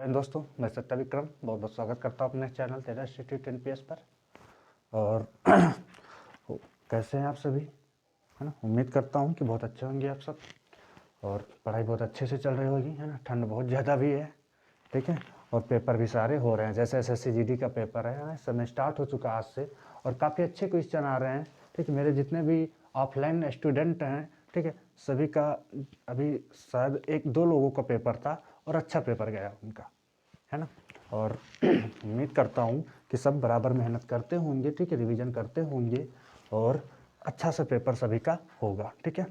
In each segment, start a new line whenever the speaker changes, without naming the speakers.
दोस्तों, मैं सत्या विक्रम बहुत बहुत स्वागत करता हूँ अपने चैनल तेरा इंस्टीट्यूट एनपीएस पर। और कैसे हैं आप सभी, है ना। उम्मीद करता हूँ कि बहुत अच्छे होंगे आप सब और पढ़ाई बहुत अच्छे से चल रही होगी, है ना। ठंड बहुत ज़्यादा भी है, ठीक है। और पेपर भी सारे हो रहे हैं, जैसे एसएससी जीडी का पेपर है समय स्टार्ट हो चुका आज से और काफ़ी अच्छे क्वेश्चन आ रहे हैं, ठीक है। मेरे जितने भी ऑफलाइन स्टूडेंट हैं, ठीक है, सभी का अभी शायद एक दो लोगों का पेपर था और अच्छा पेपर गया उनका, है ना। और उम्मीद करता हूँ कि सब बराबर मेहनत करते होंगे, ठीक है, रिवीजन करते होंगे और अच्छा सा पेपर सभी का होगा, ठीक है।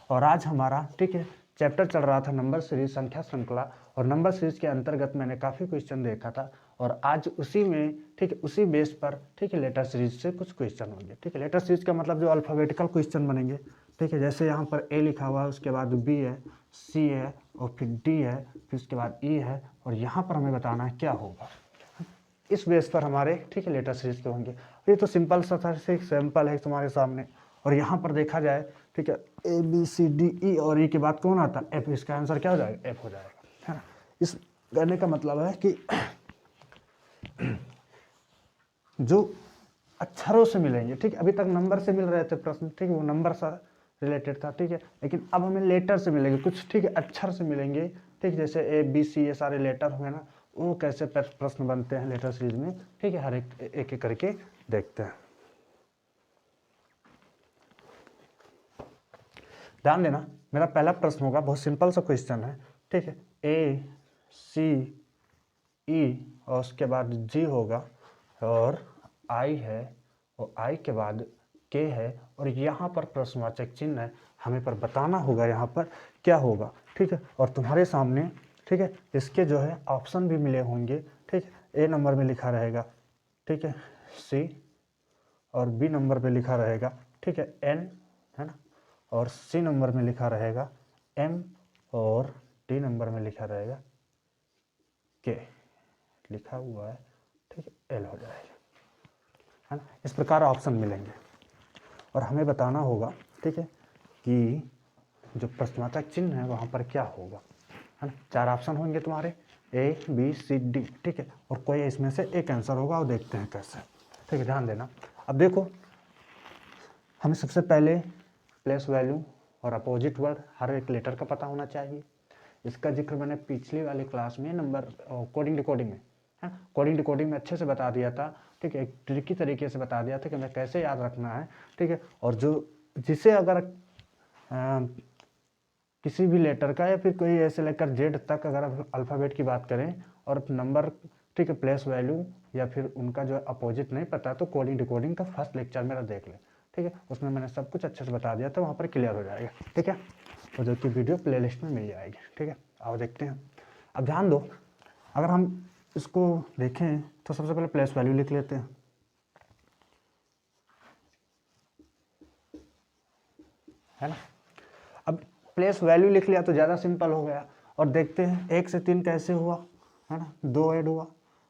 और आज हमारा, ठीक है, चैप्टर चल रहा था नंबर सीरीज, संख्या श्रृंखला। और नंबर सीरीज के अंतर्गत मैंने काफ़ी क्वेश्चन देखा था और आज उसी में, ठीक है, उसी बेस पर, ठीक है, लेटर सीरीज से कुछ क्वेश्चन होंगे, ठीक है। लेटर सीरीज का मतलब जो अल्फ़ाबेटिकल क्वेश्चन बनेंगे, ठीक है। जैसे यहाँ पर ए लिखा हुआ है, उसके बाद बी है, सी है और फिर डी है, फिर उसके बाद ई है और यहाँ पर हमें बताना है क्या होगा। इस बेस पर हमारे, ठीक है, लेटर सीरीज के होंगे। ये तो सिंपल सा था, सैंपल है तुम्हारे सामने। और यहाँ पर देखा जाए, ठीक है, A B C D E और ई के बाद कौन आता है? एफ। इसका आंसर क्या हो जाएगा? एफ हो जाएगा, है ना। इस कहने का मतलब है कि जो अक्षरों से मिलेंगे, ठीक है, अभी तक नंबर से मिल रहे थे प्रश्न, ठीक है, वो नंबर सा रिलेटेड था, ठीक है, लेकिन अब हमें लेटर से मिलेंगे कुछ, ठीक है, अक्षर से मिलेंगे, ठीक, जैसे ए बी सी ये सारे लेटर हुए ना, वो कैसे प्रश्न बनते हैं लेटर सीरीज में, ठीक है, हर एक एक करके देखते हैं। ध्यान देना, मेरा पहला प्रश्न होगा, बहुत सिंपल सा क्वेश्चन है, ठीक है। ए सी ई और उसके बाद जी होगा और आई है और आई के बाद के है और यहाँ पर प्रश्नवाचक चिन्ह है, हमें पर बताना होगा यहाँ पर क्या होगा, ठीक है। और तुम्हारे सामने, ठीक है, इसके जो है ऑप्शन भी मिले होंगे, ठीक है। ए नंबर में लिखा रहेगा, ठीक है, सी और बी नंबर पे लिखा रहेगा, ठीक है, एन, है ना। और सी नंबर में लिखा रहेगा एम और डी नंबर में लिखा रहेगा के लिखा हुआ है, ठीक है, एल हो जाएगा, है ना। इस प्रकार ऑप्शन मिलेंगे और हमें बताना होगा, ठीक है, कि जो प्रश्नवाचक चिन्ह है वहाँ पर क्या होगा, है ना। चार ऑप्शन होंगे तुम्हारे, ए बी सी डी, ठीक है, और कोई इसमें से एक आंसर होगा और देखते हैं कैसे, ठीक है। ध्यान देना, अब देखो, हमें सबसे पहले प्लेस वैल्यू और अपोजिट वर्ड हर एक लेटर का पता होना चाहिए। इसका जिक्र मैंने पिछली वाली क्लास में नंबर कोडिंग डिकोडिंग में, है, कोडिंग डिकोडिंग में अच्छे से बता दिया था, ठीक है, एक ट्रिकी तरीके से बता दिया था कि हमें कैसे याद रखना है, ठीक है। और जो जिसे अगर किसी भी लेटर का या फिर कोई ऐसे लेकर जेड तक अगर अल्फ़ाबेट की बात करें और नंबर, ठीक है, प्लेस वैल्यू या फिर उनका जो अपोजिट नहीं पता तो कोडिंग डिकोडिंग का फर्स्ट लेक्चर मेरा देख ले, ठीक है, उसमें मैंने सब कुछ अच्छे से बता दिया था, वहाँ पर क्लियर हो जाएगा, ठीक है। और जो कि वीडियो प्लेलिस्ट में मिल जाएगी, ठीक है। आओ देखते हैं। अब ध्यान दो, अगर हम इसको देखें तो सबसे पहले प्लेस वैल्यू लिख लेते हैं, है ना। अब प्लेस वैल्यू लिख लिया तो ज़्यादा सिंपल हो गया और देखते हैं 1 से 3 कैसे हुआ, है ना, 2 ऐड हुआ,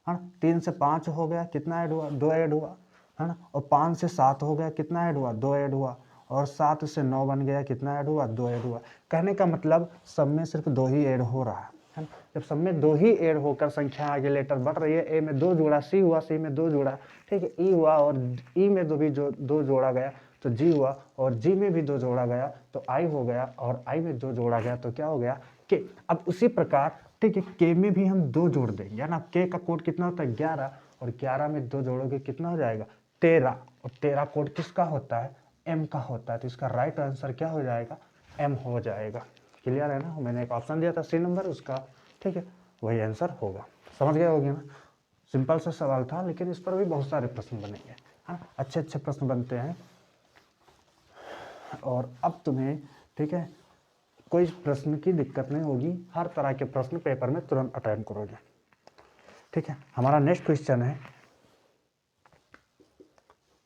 है ना। 3 से 5 हो गया, कितना ऐड हुआ? 2 ऐड हुआ, है ना। और 5 से 7 हो गया, कितना ऐड हुआ? 2 ऐड हुआ। और 7 से 9 बन गया, कितना ऐड हुआ? 2 ऐड हुआ। कहने का मतलब सब में सिर्फ 2 ही ऐड हो रहा है ना। जब सब में 2 ही ऐड होकर संख्या आगे लेटर बढ़ रही है, ए में 2 जोड़ा, सी हुआ, सी में 2 जोड़ा, ठीक है, ई हुआ और ई में 2 जोड़ा गया तो जी हुआ और जी में भी 2 जोड़ा गया तो आई हो गया और आई में 2 जोड़ा गया तो क्या हो गया? के। अब उसी प्रकार, ठीक है, के में भी हम 2 जोड़ देंगे, है ना। के का कोड कितना होता है? 11 और 11 में 2 जोड़ोगे कितना हो जाएगा? 13 और 13 कोड किसका होता है? एम का होता है। तो इसका राइट आंसर क्या हो जाएगा? एम हो जाएगा। क्लियर है ना। मैंने एक ऑप्शन दिया था सी नंबर, उसका, ठीक है, वही आंसर होगा। समझ गए होगे ना। सिंपल सा सवाल था लेकिन इस पर भी बहुत सारे प्रश्न बनेंगे, हाँ, अच्छे अच्छे प्रश्न बनते हैं। और अब तुम्हें, ठीक है, कोई प्रश्न की दिक्कत नहीं होगी, हर तरह के प्रश्न पेपर में तुरंत अटेंड करोगे, ठीक है। हमारा नेक्स्ट क्वेश्चन है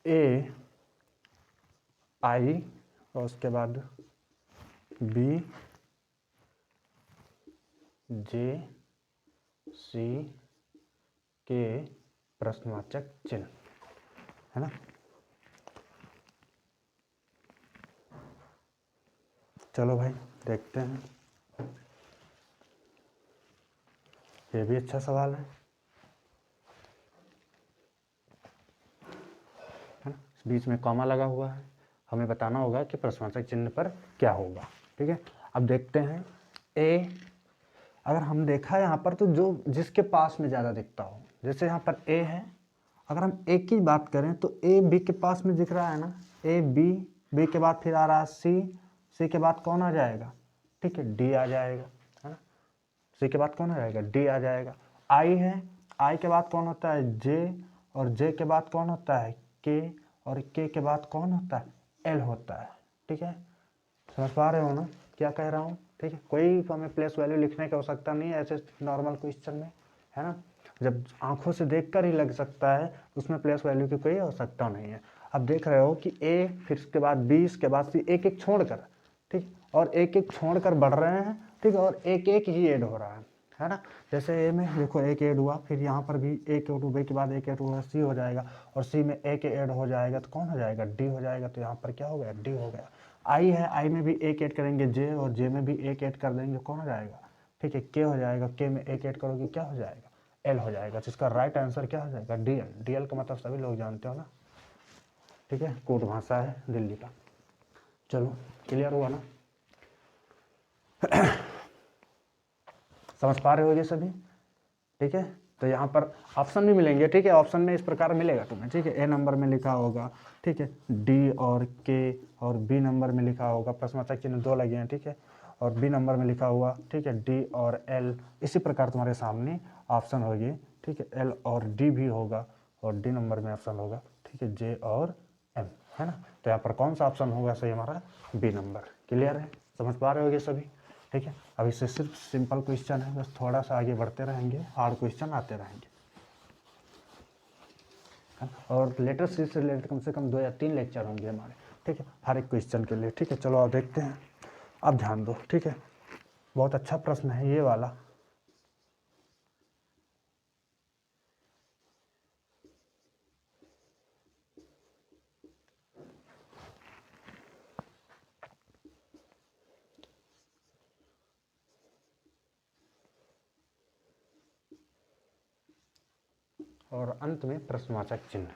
ए आई और उसके बाद बी जे सी के प्रश्नवाचक चिन्ह, है ना। चलो भाई देखते हैं। ये भी अच्छा सवाल है ना। बीच में कॉमा लगा हुआ है, हमें बताना होगा कि प्रश्नवाचक चिन्ह पर क्या होगा। ठीक है, अब देखते हैं ए, अगर हम देखा यहाँ पर तो जो जिसके पास में ज़्यादा दिखता हो, जैसे यहाँ पर ए है, अगर हम ए की बात करें तो ए बी के पास में दिख रहा है ना, ए बी, बी के बाद फिर आ रहा है सी, सी के बाद कौन आ जाएगा, ठीक है, डी आ जाएगा, है ना। सी के बाद कौन आ जाएगा, डी आ जाएगा। आई है, आई के बाद कौन होता है, जे, और जे के बाद कौन होता है, के, और के के बाद कौन होता है, एल होता है। ठीक है, समझ पा रहे हो ना क्या कह रहा हूँ। ठीक है, कोई हमें प्लेस वैल्यू लिखने की आवश्यकता नहीं है ऐसे नॉर्मल क्वेश्चन में, है ना। जब आंखों से देखकर ही लग सकता है, उसमें प्लेस वैल्यू की कोई आवश्यकता नहीं है। अब देख रहे हो कि ए, फिर उसके बाद बी, इसके बाद सी, एक एक छोड़कर, ठीक, और एक एक छोड़कर बढ़ रहे हैं, ठीक, और एक एक ही ऐड हो रहा है ना। जैसे ए में देखो एक ऐड हुआ, फिर यहाँ पर भी एक ऐड हुए के बाद एक ऐड हुआ, सी हो जाएगा, और सी में एक ऐड हो जाएगा तो कौन हो जाएगा, डी हो जाएगा। तो यहाँ पर क्या हो गया, डी हो गया। आई है, आई में भी एक ऐड करेंगे जे, और जे में भी एक ऐड कर देंगे, कौन हो जाएगा, ठीक है, के हो जाएगा, के में एक ऐड करोगे क्या हो जाएगा, एल हो जाएगा। जिसका राइट आंसर क्या हो जाएगा, डी एल। डी एल का मतलब सभी लोग जानते हो ना, ठीक है, कोड भाषा है दिल्ली का। चलो क्लियर हुआ ना, समझ पा रहे हो ये सभी। ठीक है, तो यहाँ पर ऑप्शन भी मिलेंगे, ठीक है, ऑप्शन में इस प्रकार मिलेगा तुम्हें, ठीक है, ए नंबर में लिखा होगा, ठीक है, डी और के, और बी नंबर में लिखा होगा, प्रश्नवाचक चिन्ह 2 लगे हैं, ठीक है, और बी नंबर में लिखा हुआ, ठीक है, डी और एल। इसी प्रकार तुम्हारे सामने ऑप्शन होगी, ठीक है, एल और डी भी होगा, और डी नंबर में ऑप्शन होगा, ठीक है, जे और एम, है ना। तो यहाँ पर कौन सा ऑप्शन होगा सही, हमारा बी नंबर। क्लियर है, समझ पा रहे होगे सभी। ठीक है, अब इससे सिर्फ सिंपल क्वेश्चन है, बस थोड़ा सा आगे बढ़ते रहेंगे, हार्ड क्वेश्चन आते रहेंगे। और लेटर सीरीज से रिलेटेड कम से कम 2 या 3 लेक्चर होंगे हमारे, ठीक है, हर एक क्वेश्चन के लिए। ठीक है, चलो अब देखते हैं, अब ध्यान दो, ठीक है, बहुत अच्छा प्रश्न है ये वाला। और अंत में प्रश्नवाचक चिन्ह,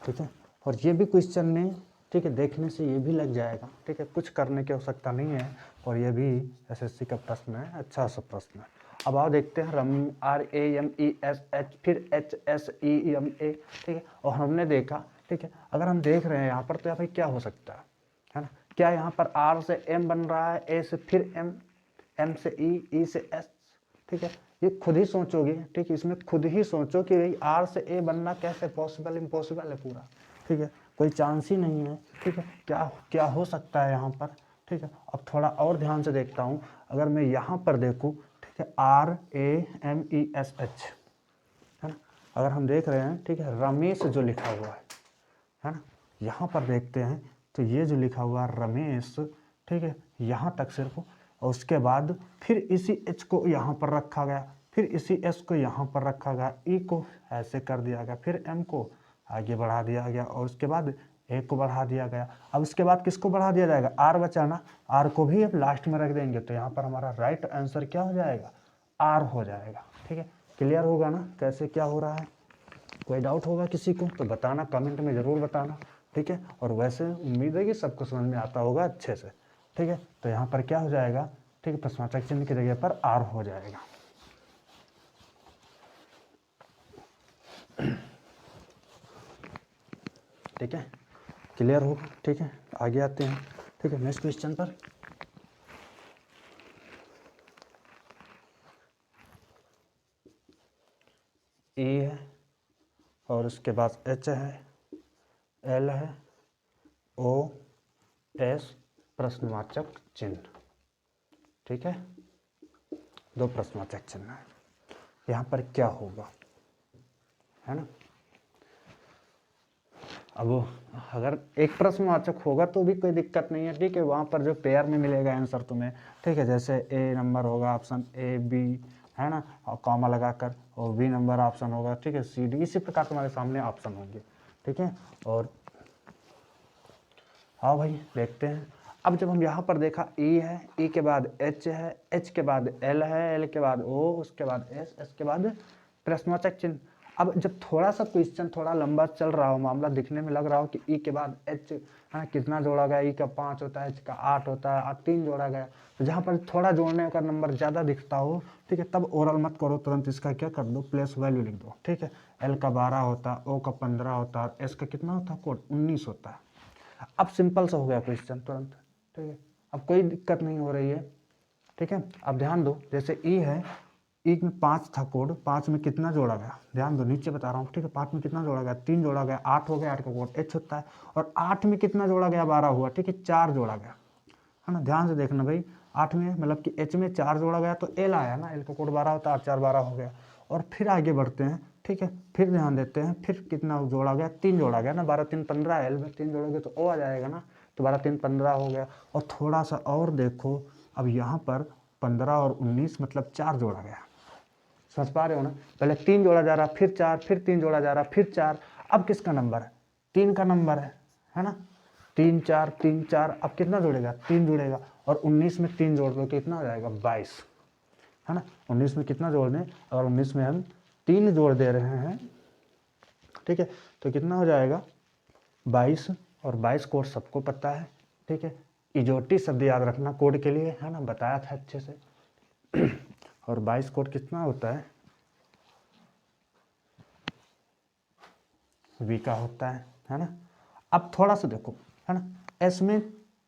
ठीक है, और ये भी क्वेश्चन में, ठीक है, देखने से ये भी लग जाएगा, ठीक है, कुछ करने की आवश्यकता नहीं है, और ये भी एसएससी का प्रश्न है, अच्छा सा प्रश्न है। अब आओ देखते हैं, RAMESH, फिर HSEMA, ठीक है, और हमने देखा, ठीक है, अगर हम देख रहे हैं यहाँ पर तो यहाँ पर क्या हो सकता है ना, क्या यहाँ पर R से M बन रहा है, A से फिर M, M से E, E से S, ठीक है, ये खुद ही सोचोगे, ठीक है, इसमें खुद ही सोचो कि भाई आर से ए बनना कैसे पॉसिबल, इम्पॉसिबल है पूरा, ठीक है, कोई चांस ही नहीं है। ठीक है, क्या क्या हो सकता है यहाँ पर, ठीक है। अब थोड़ा और ध्यान से देखता हूँ, अगर मैं यहाँ पर देखूँ, ठीक है, RAMESH, है ना, अगर हम देख रहे हैं, ठीक है, रमेश जो लिखा हुआ है ना, यहाँ पर देखते हैं तो ये जो लिखा हुआ रमेश, ठीक है, यहाँ तक सिर्फ, और उसके बाद फिर इसी एच को यहाँ पर रखा गया, फिर इसी एस को यहाँ पर रखा गया, ई को ऐसे कर दिया गया, फिर एम को आगे बढ़ा दिया गया, और उसके बाद ए को बढ़ा दिया गया। अब उसके बाद किसको बढ़ा दिया जाएगा, आर बचा ना, आर को भी अब लास्ट में रख देंगे, तो यहाँ पर हमारा राइट आंसर क्या हो जाएगा, आर हो जाएगा। ठीक है, क्लियर होगा ना कैसे क्या हो रहा है। कोई डाउट होगा किसी को तो बताना, कमेंट में ज़रूर बताना, ठीक है। और वैसे उम्मीद है कि सबको समझ में आता होगा अच्छे से, ठीक है। तो यहाँ पर क्या हो जाएगा, ठीक है, प्रश्नवाचक चिन्ह की जगह पर आर हो जाएगा। ठीक है, क्लियर होगा, ठीक है, आगे आते हैं, ठीक है, नेक्स्ट क्वेश्चन पर। ई है, और उसके बाद एच है, एल है, ओ, एस, प्रश्नवाचक चिन्ह, ठीक है, 2 प्रश्नवाचक चिन्ह है। यहाँ पर क्या होगा, है ना। अब अगर एक प्रश्नवाचक होगा तो भी कोई दिक्कत नहीं है, ठीक है, वहाँ पर जो पेयर में मिलेगा आंसर तुम्हें, ठीक है, जैसे ए नंबर होगा ऑप्शन ए बी, है ना, और कॉमा लगाकर, और बी नंबर ऑप्शन होगा, ठीक है, सी डी, इसी प्रकार तुम्हारे सामने ऑप्शन होंगे, ठीक है। और हाँ भाई देखते हैं, अब जब हम यहाँ पर देखा ई है, ई के बाद एच है, एच के बाद एल है, एल के बाद ओ, उसके बाद एस, एस के बाद प्रश्नवाचक चिन्ह। अब जब थोड़ा सा क्वेश्चन थोड़ा लंबा चल रहा हो, मामला दिखने में लग रहा हो कि ई के बाद एच है कितना जोड़ा गया, ई का 5 होता है, एच का 8 होता है, 3 जोड़ा गया, तो जहाँ पर थोड़ा जोड़ने का नंबर ज़्यादा दिखता हो, ठीक है, तब ओरल मत करो, तुरंत इसका क्या कर दो, प्लेस वैल्यू लिख दो, ठीक है। एल का 12 होता है, ओ का 15 होता है, एस का कितना होता है कोड 19 होता है। अब सिंपल सा हो गया क्वेश्चन तुरंत, ठीक है, अब कोई दिक्कत नहीं हो रही है, ठीक है। अब ध्यान दो, जैसे ई है, ई में 5 था कोड, 5 में कितना जोड़ा गया, ध्यान दो नीचे बता रहा हूँ, ठीक है। 5 में कितना जोड़ा गया, 3 जोड़ा गया, 8 हो गया, 8 का कोड एच होता है, और 8 में कितना जोड़ा गया, 12 हुआ, ठीक है, 4 जोड़ा गया, है ना। ध्यान से देखना भाई, 8 में मतलब कि एच में 4 जोड़ा गया तो एल आया ना, एल का कोड 12 होता है, 8 4 12 हो गया। और फिर आगे बढ़ते हैं, ठीक है, फिर ध्यान देते हैं, फिर कितना जोड़ा गया, 3 जोड़ा गया ना, 12 3 15, एल में 3 जोड़ोगे तो ओ आ जाएगा ना, तो 12 3 15 हो गया। और थोड़ा सा और देखो, अब यहाँ पर 15 और 19 मतलब 4 जोड़ा गया, समझ पा रहे हो ना। पहले 3 जोड़ा जा रहा, फिर 4, फिर 3 जोड़ा जा रहा, फिर 4, अब किसका नंबर है, 3 का नंबर है ना। 3 4 3 4, अब कितना जोड़ेगा, 3 जुड़ेगा, और 19 में 3 जोड़ दो कितना हो जाएगा, 22, है ना। 19 में कितना जोड़ दें, और 19 में हम 3 जोड़ दे रहे हैं, ठीक है, तो कितना हो जाएगा 22, और 22 कोड सबको पता है, ठीक है। इजोटी शब्द याद रखना कोड के लिए, है ना, बताया था अच्छे से। और 22 कोड कितना होता है, वी का होता है ना। अब थोड़ा सा देखो, है ना, एस में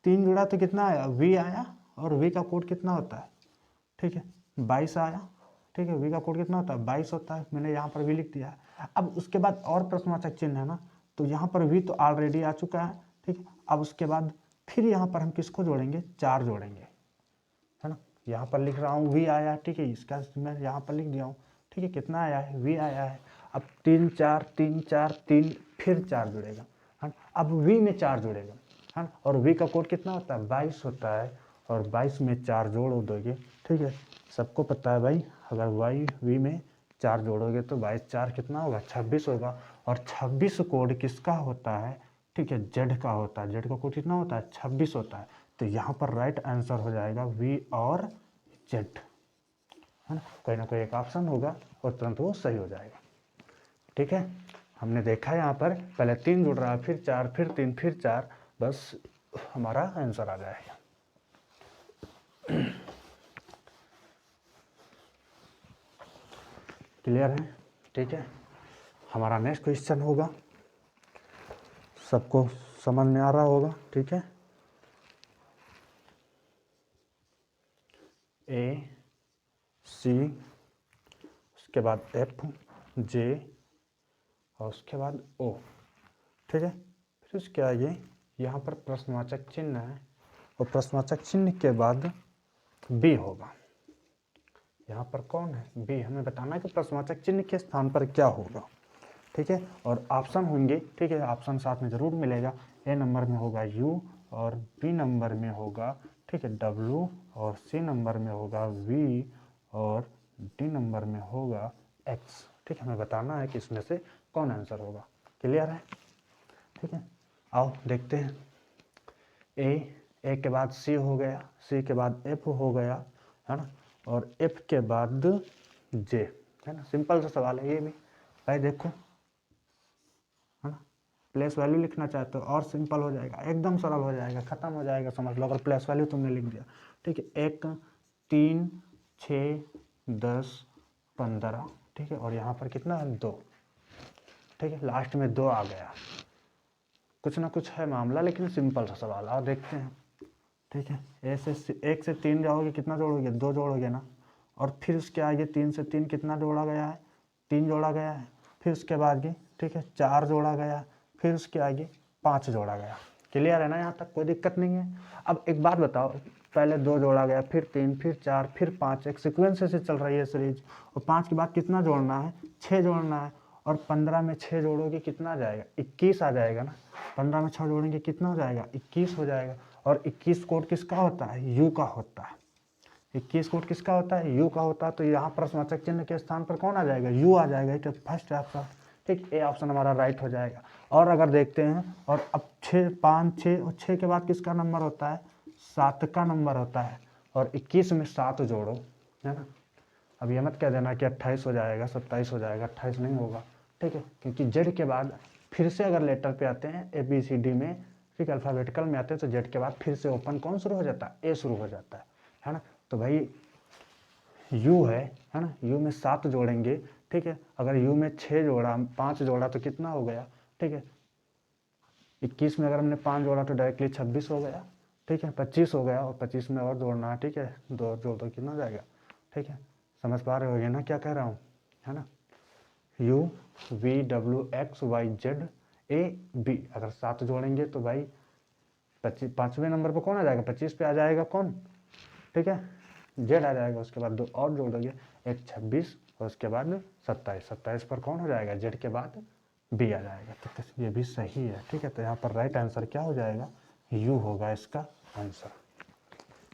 3 जुड़ा तो कितना आया, वी आया, और वी का कोड कितना होता है, ठीक है, 22 आया, ठीक है। वी का कोड कितना होता है, 22 होता है, मैंने यहाँ पर वी लिख दिया है। अब उसके बाद और प्रश्नवाचक चिन्ह है ना, तो यहाँ पर वी तो ऑलरेडी आ चुका है, ठीक है। अब उसके बाद फिर यहाँ पर हम किसको जोड़ेंगे, 4 जोड़ेंगे, है ना। यहाँ पर लिख रहा हूँ वी आया, ठीक है, इसका मैं यहाँ पर लिख दिया हूँ, ठीक है, कितना आया है, वी आया है। अब 3 4 3 4 3, फिर 4 जुड़ेगा, है ना। अब वी में 4 जुड़ेगा, है ना, और वी का कोड कितना होता है, 22 होता है, और 22 में 4 जोड़ दोगे, ठीक है। सबको पता है भाई, अगर वाई वी में 4 जोड़ोगे तो 22 4 कितना होगा, 26 होगा, और 26 कोड किसका होता है, ठीक है, जेड का होता है। जेड का कोड कितना होता है, 26 होता है। तो यहाँ पर राइट आंसर हो जाएगा वी और जेड, है ना। कोई ना कोई एक ऑप्शन होगा और तुरंत वो सही हो जाएगा, ठीक है। हमने देखा यहाँ पर पहले 3 जुड़ रहा है, फिर 4, फिर 3, फिर 4, बस हमारा आंसर आ जाएगा। क्लियर है, ठीक है। हमारा नेक्स्ट क्वेश्चन होगा, सबको समझ में आ रहा होगा, ठीक है। ए सी, उसके बाद एफ जे, और उसके बाद ओ, ठीक है। फिर उसके आगे यहाँ पर प्रश्नवाचक चिन्ह है, और प्रश्नवाचक चिन्ह के बाद बी होगा। यहाँ पर कौन है, बी, हमें बताना है कि प्रश्नवाचक चिन्ह के स्थान पर क्या होगा, ठीक है। और ऑप्शन होंगे, ठीक है, ऑप्शन साथ में जरूर मिलेगा। ए नंबर में होगा यू, और बी नंबर में होगा, ठीक है, डब्ल्यू, और सी नंबर में होगा वी, और डी नंबर में होगा एक्स, ठीक है। हमें बताना है कि इसमें से कौन आंसर होगा। क्लियर है, ठीक है। आओ देखते हैं। ए के बाद सी हो गया, सी के बाद एफ हो गया, है ना, और एफ के बाद जे, है ना। सिंपल सा सवाल है ये भी भाई, देखो, है ना। प्लेस वैल्यू लिखना चाहते हो और सिंपल हो जाएगा, एकदम सरल हो जाएगा, खत्म हो जाएगा, समझ लो, अगर प्लेस वैल्यू तुमने लिख दिया, ठीक है। 1 3 6 10 15, ठीक है, और यहाँ पर कितना है, 2, ठीक है, लास्ट में 2 आ गया। कुछ ना कुछ है मामला, लेकिन सिंपल सा सवाल, और देखते हैं, ठीक है। 1 से 3 जाओगे, कितना जोड़ोगे, 2 जोड़ोगे ना, और फिर उसके आगे 3 से 3 कितना जोड़ा गया है, 3 जोड़ा गया है, फिर उसके बाद आगे, ठीक है, 4 जोड़ा गया, फिर उसके आगे 5 जोड़ा गया। क्लियर है ना, यहाँ तक कोई दिक्कत नहीं है। अब एक बात बताओ, पहले 2 जोड़ा गया, फिर 3, फिर 4, फिर 5, एक सीक्वेंस से चल रही है सीरीज, और 5 के बाद कितना जोड़ना है, 6 जोड़ना है, और 15 में 6 जोड़ोगे कितना आ जाएगा, 21 आ जाएगा ना। 15 में 6 जोड़ेंगे कितना हो जाएगा, 21 हो जाएगा। और 21 कोड किसका होता है, यू का होता है। 21 कोड किसका होता है, यू का होता है। तो यहाँ प्रश्नवाचक चिन्ह के स्थान पर कौन आ जाएगा, यू आ जाएगा, तो फर्स्ट ऑप्शन, ठीक, ए ऑप्शन हमारा राइट हो जाएगा। और अगर देखते हैं, और अब 6 5 6, और 6 के बाद किसका नंबर होता है, 7 का नंबर होता है और 21 में 7 जोड़ो, है ना। अब ये मत कह देना कि 28 हो जाएगा, 27 हो जाएगा, 28 नहीं होगा, ठीक है, क्योंकि जेड के बाद फिर से अगर लेटर पे आते हैं ABCD में, ठीक है, अल्फ़ाबेटिकल में आते हैं तो जेड के बाद फिर से ओपन कौन शुरू हो जाता है, ए शुरू हो जाता है ना। तो भाई यू है ना, यू में 7 जोड़ेंगे, ठीक है, अगर यू में 6 जोड़ा, 5 जोड़ा तो कितना हो गया, ठीक है, 21 में अगर हमने 5 जोड़ा तो डायरेक्टली 26 हो गया, ठीक है, 25 हो गया, और 25 में और जोड़ना है, ठीक है, 2 और जोड़ दो कितना हो जाएगा, ठीक है, समझ पा रहे होगे ना क्या कह रहा हूँ, है ना। UVWXYZ AB, अगर 7 जोड़ेंगे तो भाई 5वें नंबर पर कौन आ जाएगा, 25 पे आ जाएगा कौन, ठीक है, जेड आ जाएगा, उसके बाद 2 और जोड़ दोगे, एक 26 और उसके बाद 27, 27 पर कौन हो जाएगा, जेड के बाद बी आ जाएगा, तो ये भी सही है, ठीक है। तो यहाँ पर राइट आंसर क्या हो जाएगा, यू होगा इसका आंसर,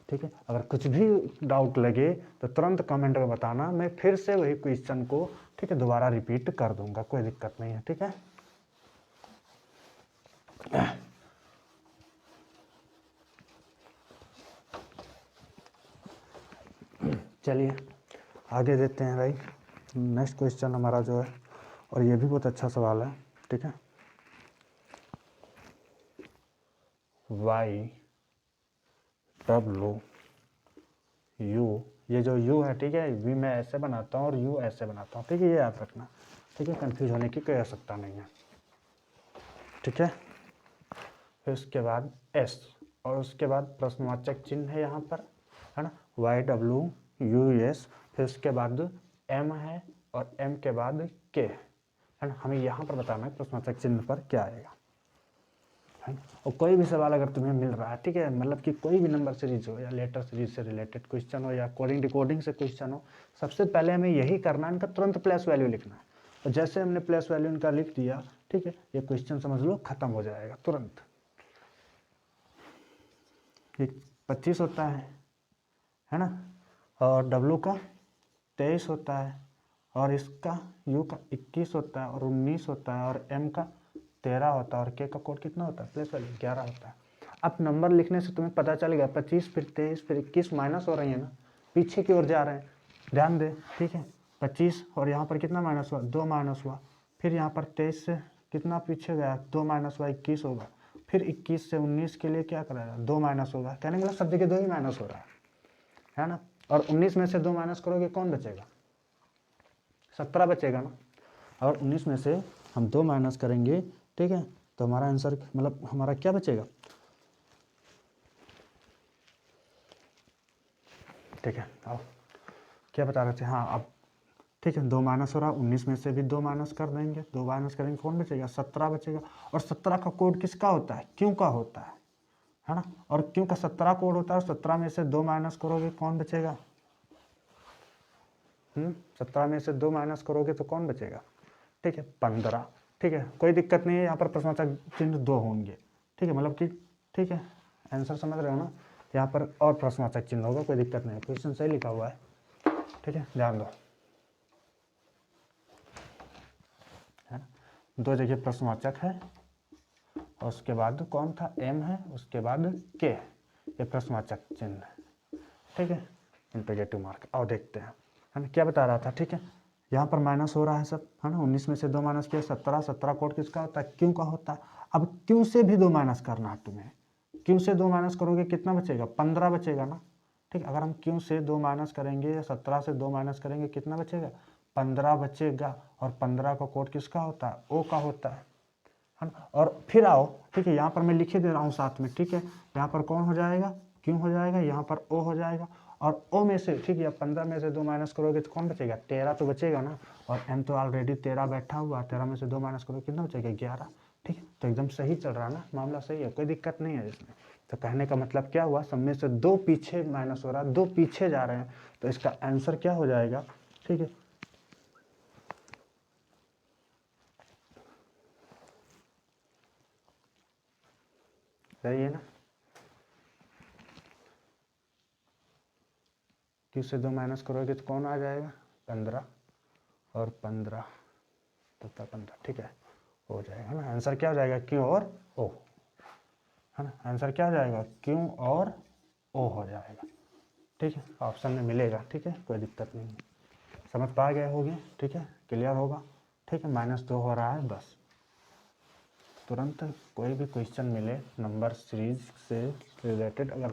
ठीक है। अगर कुछ भी डाउट लगे तो तुरंत कमेंट में बताना, मैं फिर से वही क्वेश्चन को, ठीक है, दोबारा रिपीट कर दूंगा, कोई दिक्कत नहीं है, ठीक है। चलिए आगे देते हैं भाई, नेक्स्ट क्वेश्चन हमारा जो है, और ये भी बहुत अच्छा सवाल है, ठीक है। YW ये जो U है, ठीक है, V मैं ऐसे बनाता हूँ और U ऐसे बनाता हूँ, ठीक है, ये याद रखना, ठीक है, कंफ्यूज होने की कोई आवश्यकता नहीं है, ठीक है। फिर उसके बाद S, और उसके बाद प्रश्नवाचक चिन्ह है यहाँ पर, है ना, YWUS, फिर उसके बाद M है और M के बाद K, है ना। हमें यहाँ पर बताना है प्रश्नवाचक चिन्ह पर क्या आएगा, है। और कोई भी सवाल अगर तुम्हें मिल रहा है, ठीक है, मतलब कि कोई भी नंबर सीरीज हो या लेटर सीरीज से रिलेटेड क्वेश्चन हो या कोडिंग डिकोडिंग से क्वेश्चन हो, सबसे पहले हमें यही करना है, इनका तुरंत प्लेस वैल्यू लिखना है, और जैसे हमने प्लेस वैल्यू इनका लिख दिया, ठीक है, ये क्वेश्चन समझ लो खत्म हो जाएगा तुरंत। 25 होता है ना, और W का 23 होता है, और इसका U का 21 होता है, और 19 होता है, और M का 13 होता है, और K का कोड कितना होता है, प्लेस वैल्यू 11 होता है। अब नंबर लिखने से तुम्हें पता चल गया, 25 फिर 23 फिर 21 माइनस हो रही है ना, पीछे की ओर जा रहे हैं, ध्यान दे, ठीक है, 25 और यहाँ पर कितना माइनस हुआ, 2 माइनस हुआ, फिर यहाँ पर 23 से कितना पीछे गया, 2 माइनस हुआ, 21 होगा, फिर 21 से 19 के लिए क्या करेगा, 2 माइनस होगा, कहने का मतलब सब जगह 2 ही माइनस हो रहा है ना। और 19 में से 2 माइनस करोगे कौन बचेगा, 17 बचेगा ना, और 19 में से हम 2 माइनस करेंगे, ठीक है, तो हमारा आंसर मतलब हमारा क्या बचेगा, ठीक है। आओ क्या बता रहे थे, हाँ अब ठीक है, 2 माइनस हो रहा, 19 में से भी 2 माइनस कर देंगे, 2 माइनस करेंगे कौन बचेगा, 17 बचेगा, और 17 का कोड किसका होता है, क्यों का होता है ना, और क्यों का 17 कोड होता है, और 17 में से 2 माइनस करोगे कौन बचेगा, 17 में से 2 माइनस करोगे तो कौन बचेगा, ठीक है, 15, ठीक है, कोई दिक्कत नहीं है, यहाँ पर प्रश्नवाचक चिन्ह 2 होंगे, ठीक है, मतलब कि ठीक है, आंसर समझ रहे हो ना, यहाँ पर और प्रश्नवाचक चिन्ह होगा, कोई दिक्कत नहीं है, क्वेश्चन सही लिखा हुआ है, ठीक है, ध्यान दो, है ना, 2 जगह प्रश्नवाचक है, और उसके बाद कौन था, M है, उसके बाद K, ये प्रश्नवाचक चिन्ह है, ठीक है, इंटीग्रेटिव मार्क। और देखते हैं, है ना, क्या बता रहा था, ठीक है, यहाँ पर माइनस हो रहा है सब, है ना, 19 में से 2 माइनस किया, 17, 17 कोड किसका होता है, क्यों का होता है। अब क्यों से भी 2 माइनस करना है तुम्हें, क्यों से 2 माइनस करोगे कितना बचेगा, 15 बचेगा ना, ठीक, अगर हम क्यों से 2 माइनस करेंगे या 17 से 2 माइनस करेंगे कितना बचेगा, 15 बचेगा, और 15 का कोड किसका होता है, O का होता है ना। और फिर आओ, ठीक है, यहाँ पर मैं लिखे दे रहा हूँ साथ में, ठीक है, यहाँ पर कौन हो जाएगा, क्यों हो जाएगा, यहाँ पर O हो जाएगा, और O में से, ठीक है, 15 में से 2 माइनस करोगे तो कौन बचेगा, 13 तो बचेगा ना, और M तो ऑलरेडी 13 बैठा हुआ, 13 में से 2 माइनस करोगे कितना बचेगा, 11, ठीक है, तो एकदम सही चल रहा है ना, मामला सही है, कोई दिक्कत नहीं है इसमें। तो कहने का मतलब क्या हुआ, सब में से 2 पीछे माइनस हो रहा है, 2 पीछे जा रहे हैं, तो इसका आंसर क्या हो जाएगा, ठीक है, सही है ना, क्यों से 2 माइनस करोगे तो कौन आ जाएगा, 15, और 15 तो 15, ठीक है, हो जाएगा ना, आंसर क्या हो जाएगा, क्यों और ओ, है ना, आंसर क्या हो जाएगा, क्यों और ओ हो जाएगा, ठीक है, ऑप्शन में मिलेगा, ठीक है, कोई दिक्कत नहीं है। समझ पा गए होगे, ठीक है, क्लियर होगा, ठीक है। -2 हो रहा है बस। तुरंत कोई भी क्वेश्चन मिले नंबर सीरीज से रिलेटेड, अगर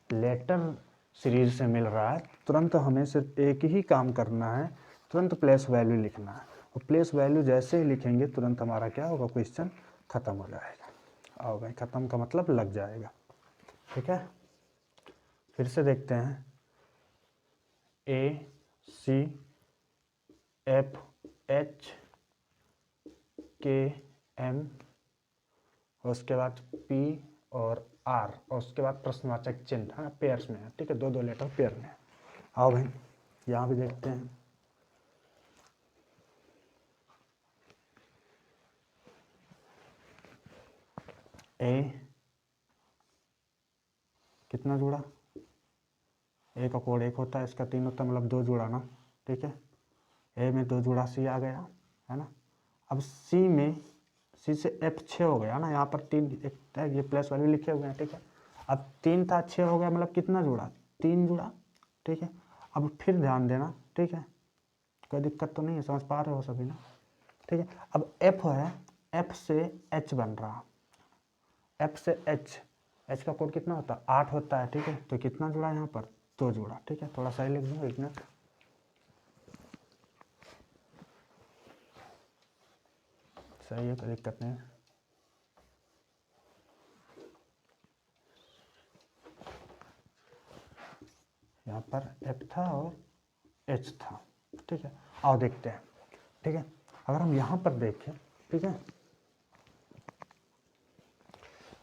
लेटर सीरीज से मिल रहा है, तुरंत हमें सिर्फ एक ही काम करना है, तुरंत प्लेस वैल्यू लिखना है। और प्लेस वैल्यू जैसे ही लिखेंगे तुरंत हमारा क्या होगा, क्वेश्चन ख़त्म हो जाएगा। आओ भाई, ख़त्म का मतलब लग जाएगा, ठीक है। फिर से देखते हैं, ACFHKM, और उसके बाद P और R, और उसके बाद प्रश्नवाचक चिन्ह, हाँ पेयर्स में है, ठीक है, 2-2 लेटर पेयर में है। आओ भाई यहाँ भी देखते हैं, A कितना जुड़ा, A का कोड 1 होता है, इसका 3 होता है, मतलब 2 जुड़ा ना, ठीक है। A में 2 जुड़ा, C आ गया, है ना। अब C से F 6 हो गया ना, यहाँ पर 3 एक ये प्लस वैल्यू लिखे हुए हैं, ठीक है। अब 3 था, 6 हो गया, मतलब कितना जुड़ा, 3 जुड़ा, ठीक है। अब फिर ध्यान देना, ठीक है, कोई दिक्कत तो नहीं है, समझ पा रहे हो सभी ना, ठीक है। अब F है, F से H बन रहा, F से H का कोड कितना होता है, 8 होता है, ठीक है। तो कितना जुड़ा यहाँ पर, 2 जुड़ा, ठीक है। थोड़ा सही लिख दूँ, 1 मिनट, सही है, कोई दिक्कत नहीं है। यहाँ पर F था और H था, ठीक है। आओ देखते हैं, ठीक है। अगर हम यहाँ पर देखें, ठीक है,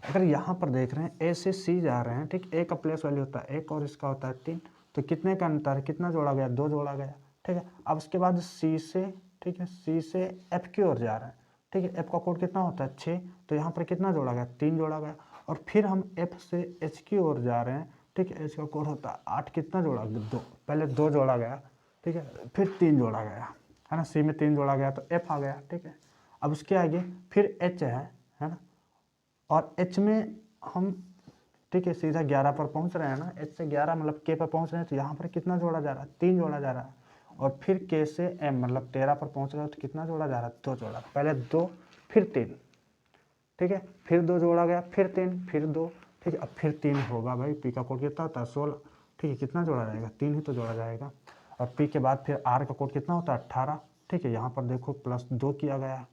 अगर यहाँ पर देख रहे हैं A से C जा रहे हैं, ठीक, A का प्लेस वैल्यू होता है 1 और इसका होता है 3, तो कितने का अंतर है, कितना जोड़ा गया, 2 जोड़ा गया, ठीक है। अब उसके बाद C से, ठीक है, C से F की ओर जा रहे हैं, ठीक है। F का कोड कितना होता है 6, तो यहाँ पर कितना जोड़ा गया, 3 जोड़ा गया। और फिर हम F से H की ओर जा रहे हैं, ठीक है, H का कोड होता है 8, कितना जोड़ा, 2, पहले 2 जोड़ा गया, ठीक है, फिर 3 जोड़ा गया, है ना। C में 3 जोड़ा गया तो F आ गया, ठीक है। अब उसके आगे फिर H है ना, और H में हम, ठीक है, सीधा 11 पर पहुंच रहे हैं ना, H से 11 मतलब K पर पहुंच रहे हैं, तो यहाँ पर कितना जोड़ा जा रहा है, 3 जोड़ा जा रहा है। और फिर K से M मतलब 13 पर पहुंच रहे हो, तो कितना जोड़ा जा रहा है, 2 जोड़ा, पहले 2 फिर 3, ठीक है, फिर 2 जोड़ा गया, फिर 3, फिर 2, ठीक है। अब फिर 3 होगा भाई, P का कोड कितना होता है 16, ठीक है, कितना जोड़ा जाएगा, 3 ही तो जोड़ा जाएगा। और P के बाद फिर R का कोड कितना होता है 18, ठीक है। यहाँ पर देखो +2 किया गया,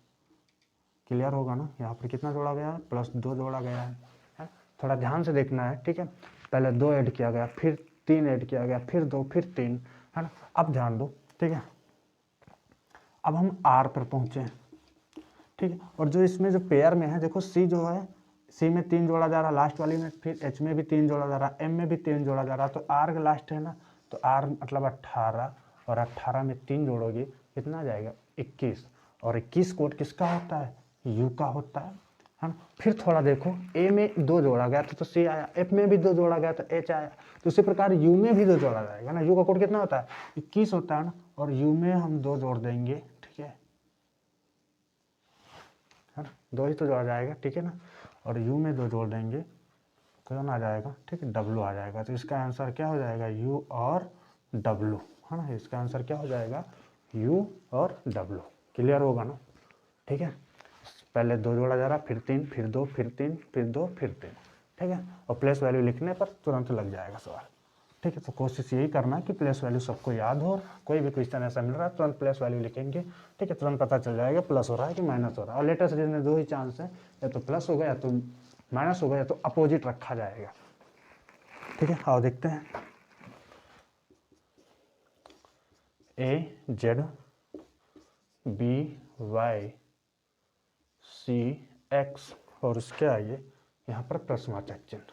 क्लियर होगा ना, यहाँ पर कितना जोड़ा गया है, +2 जोड़ा गया है। थोड़ा ध्यान से देखना है, ठीक है। पहले 2 ऐड किया गया, फिर 3 ऐड किया गया, फिर 2, फिर 3, है ना। अब ध्यान दो, ठीक है। अब हम R पर पहुंचे, ठीक है। और जो इसमें जो पेयर में है, देखो C जो है, C में 3 जोड़ा जा रहा है लास्ट वाली में, फिर H में भी 3 जोड़ा जा रहा है, M में भी 3 जोड़ा जा रहा है, तो R का लास्ट है ना, तो R मतलब 18, और 18 में 3 जोड़ोगे कितना आ जाएगा, 21। और 21 कोड किसका होता है, U का होता है ना। फिर थोड़ा देखो, A में 2 जोड़ा गया तो C आया, F में भी 2 जोड़ा गया तो H आया, तो इसी प्रकार U में भी 2 जोड़ा जाएगा ना। U का कोड कितना होता है, 21 होता है ना, और U में हम 2 जोड़ देंगे, ठीक है ना, 2 ही तो जोड़ा जाएगा, ठीक है ना। और U में 2 जोड़ देंगे, कौन आ जाएगा, ठीक है, W आ जाएगा। तो इसका आंसर क्या हो जाएगा, U और W, है ना। इसका आंसर क्या हो जाएगा, U और W, क्लियर होगा ना, ठीक है। पहले 2 जोड़ा जा रहा, फिर 3, फिर 2, फिर 3, फिर 2, फिर 3, ठीक है। और प्लेस वैल्यू लिखने पर तुरंत लग जाएगा सवाल, ठीक है। तो कोशिश यही करना कि प्लेस वैल्यू सबको याद हो, कोई भी क्वेश्चन ऐसा मिल रहा है तुरंत प्लेस वैल्यू लिखेंगे, ठीक है, तुरंत पता चल जाएगा प्लस हो रहा है कि माइनस हो रहा है। और लेटेस्ट सीरीज में 2 ही चांस है, या तो प्लस होगा या तो माइनस होगा, या तो अपोजिट रखा जाएगा, ठीक है। आओ देखते हैं, AZ BY CX, और उसके आगे यहाँ पर प्रश्नवाचक चिन्ह।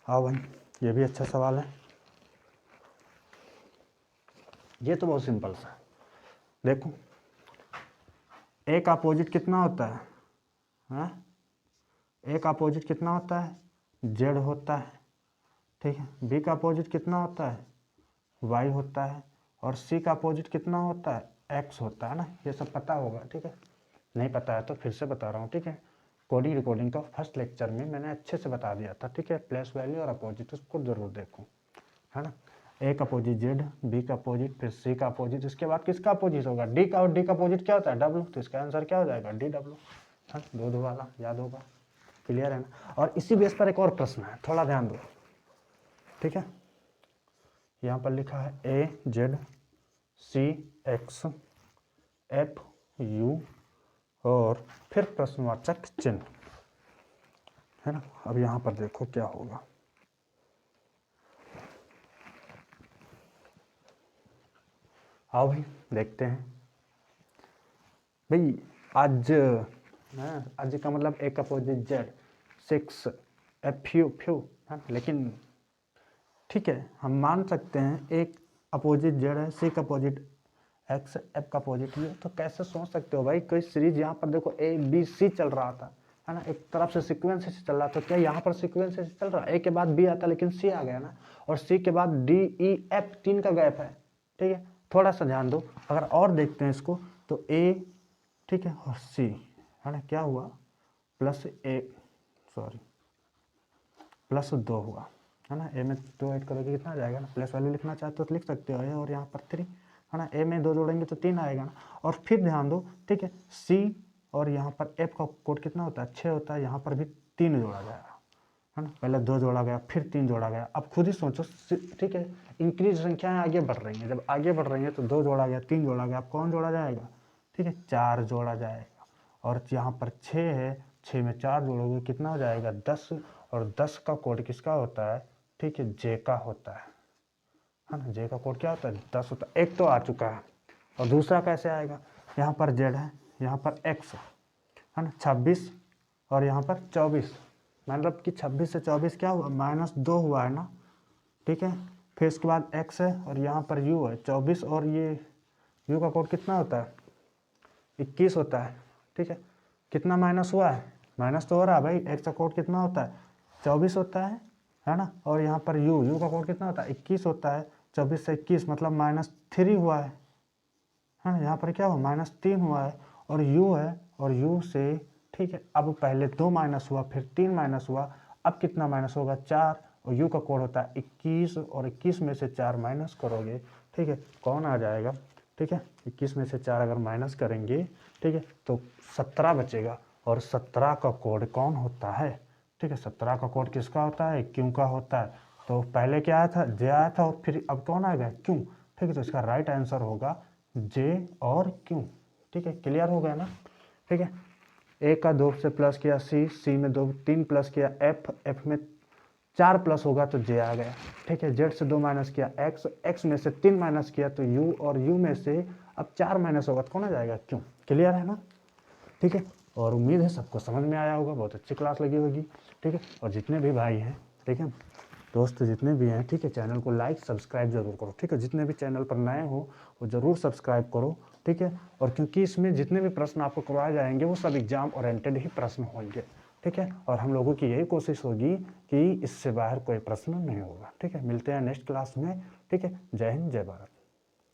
आओ भाई, ये भी अच्छा सवाल है, ये तो बहुत सिंपल सा है। देखो, A का अपोजिट कितना होता है, हाँ, A का अपोजिट कितना होता है, Z होता है, ठीक है। B का अपोजिट कितना होता है, Y होता है, और C का अपोजिट कितना होता है, X होता है ना। ये सब पता होगा, ठीक है, नहीं पता है तो फिर से बता रहा हूँ, ठीक है। कोडिंग रिकॉर्डिंग का फर्स्ट लेक्चर में मैंने अच्छे से बता दिया था, ठीक है। प्लेस वैल्यू और अपोजिट उसको जरूर देखो, है ना। ए का अपोजिट जेड, बी का अपोजिट, फिर सी का अपोजिट, इसके बाद किसका अपोजिट होगा डी का, और डी का अपोजिट क्या होता है डब्ल्यू, तो इसका आंसर क्या हो जाएगा डी डब्ल्यू, हाँ 2 वाला याद होगा, क्लियर है ना। और इसी बेस पर एक और प्रश्न है, थोड़ा ध्यान दो, ठीक है। यहाँ पर लिखा है A Z C X F U और फिर प्रश्नवाचक चिन्ह, है ना। अब यहाँ पर देखो क्या होगा, आओ भाई देखते हैं। भाई आज आज का मतलब एक opposite Z 6 F you few है, लेकिन ठीक है हम मान सकते हैं एक अपोजिट जेड है, सी का अपोजिट एक्स, एफ का अपोजिट यू, तो कैसे सोच सकते हो भाई कोई सीरीज यहाँ पर देखो ए बी सी चल रहा था, है ना, एक तरफ से सीक्वेंस से चल रहा था, क्या यहाँ पर सीक्वेंस से चल रहा है, ए के बाद बी आता लेकिन सी आ गया ना, और सी के बाद डी ई एफ 3 का गैप है, ठीक है। थोड़ा सा ध्यान दो, अगर और देखते हैं इसको तो ए, ठीक है, और सी, है ना, क्या हुआ प्लस ए, सॉरी प्लस 2 हुआ, है ना। ए में 2 ऐड करोगे कितना आ जाएगा ना, प्लस वैल्यू लिखना चाहते हो तो लिख सकते हो ए, और यहाँ पर 3, है ना, ए में 2 जोड़ेंगे तो 3 आएगा ना। और फिर ध्यान दो, ठीक है, सी और यहाँ पर एफ का कोड कितना होता है 6 होता है, यहाँ पर भी 3 जोड़ा जाएगा, है ना, पहले 2 जोड़ा गया फिर 3 जोड़ा गया। अब खुद ही सोचो, ठीक है, इंक्रीज संख्याएं आगे बढ़ रही हैं, जब आगे बढ़ रही हैं तो 2 जोड़ा गया 3 जोड़ा गया, अब कौन जोड़ा जाएगा, ठीक है 4 जोड़ा जाएगा। और यहाँ पर 6 है, 6 में 4 जोड़ोगे कितना हो जाएगा 10, और 10 का कोड किसका होता है, ठीक है जे का होता है ना, जे का कोड क्या होता है 10 होता है। एक तो आ चुका है और दूसरा कैसे आएगा, यहाँ पर जेड है, यहाँ पर एक्स है ना, 26 और यहाँ पर 24, मतलब कि 26 से 24 क्या हुआ -2 हुआ है ना, ठीक है। फिर इसके बाद एक्स है और यहाँ पर यू है 24, और ये यू का कोड कितना होता है 21 होता है, ठीक है। कितना माइनस हुआ है, माइनस तो हो रहा है भाई, एक्स का कोड कितना होता है 24 होता है ना। और यहाँ पर यू का कोड कितना होता है 21 होता है, 24 से 21 मतलब -3 हुआ है ना। यहाँ पर क्या हुआ -3 हुआ है, और यू है, और यू से, ठीक है, अब पहले 2 माइनस हुआ फिर 3 माइनस हुआ, अब कितना माइनस होगा 4, और यू का कोड होता है 21, और 21 में से 4 माइनस करोगे, ठीक है, कौन आ जाएगा, ठीक है 21 में से 4 अगर माइनस करेंगे, ठीक है, तो 17 बचेगा, और 17 का कोड कौन होता है, ठीक है 17 का कोड किसका होता है क्यू का होता है। तो पहले क्या आया था जे आया था, और फिर अब कौन आएगा क्यू, ठीक है। तो इसका राइट आंसर होगा जे और क्यू, ठीक है, क्लियर हो गया ना, ठीक है। ए का 2 से प्लस किया सी में 2 3 प्लस किया एफ में 4 प्लस होगा तो जे आ गया, ठीक है। जेड से 2 माइनस किया एक्स में से 3 माइनस किया तो यू, और यू में से अब 4 माइनस होगा तो कौन आ जाएगा क्यों, क्लियर है ना, ठीक है। और उम्मीद है सबको समझ में आया होगा, बहुत अच्छी क्लास लगी होगी, ठीक है। और जितने भी भाई हैं, ठीक है, दोस्त जितने भी हैं, ठीक है, चैनल को लाइक सब्सक्राइब जरूर करो, ठीक है। जितने भी चैनल पर नए हो वो ज़रूर सब्सक्राइब करो, ठीक है। और क्योंकि इसमें जितने भी प्रश्न आपको करवाए जाएंगे वो सब एग्जाम ओरिएंटेड ही प्रश्न होंगे, ठीक है। और हम लोगों की यही कोशिश होगी कि इससे बाहर कोई प्रश्न नहीं होगा, ठीक है। मिलते हैं नेक्स्ट क्लास में, ठीक है। जय हिंद जय भारत।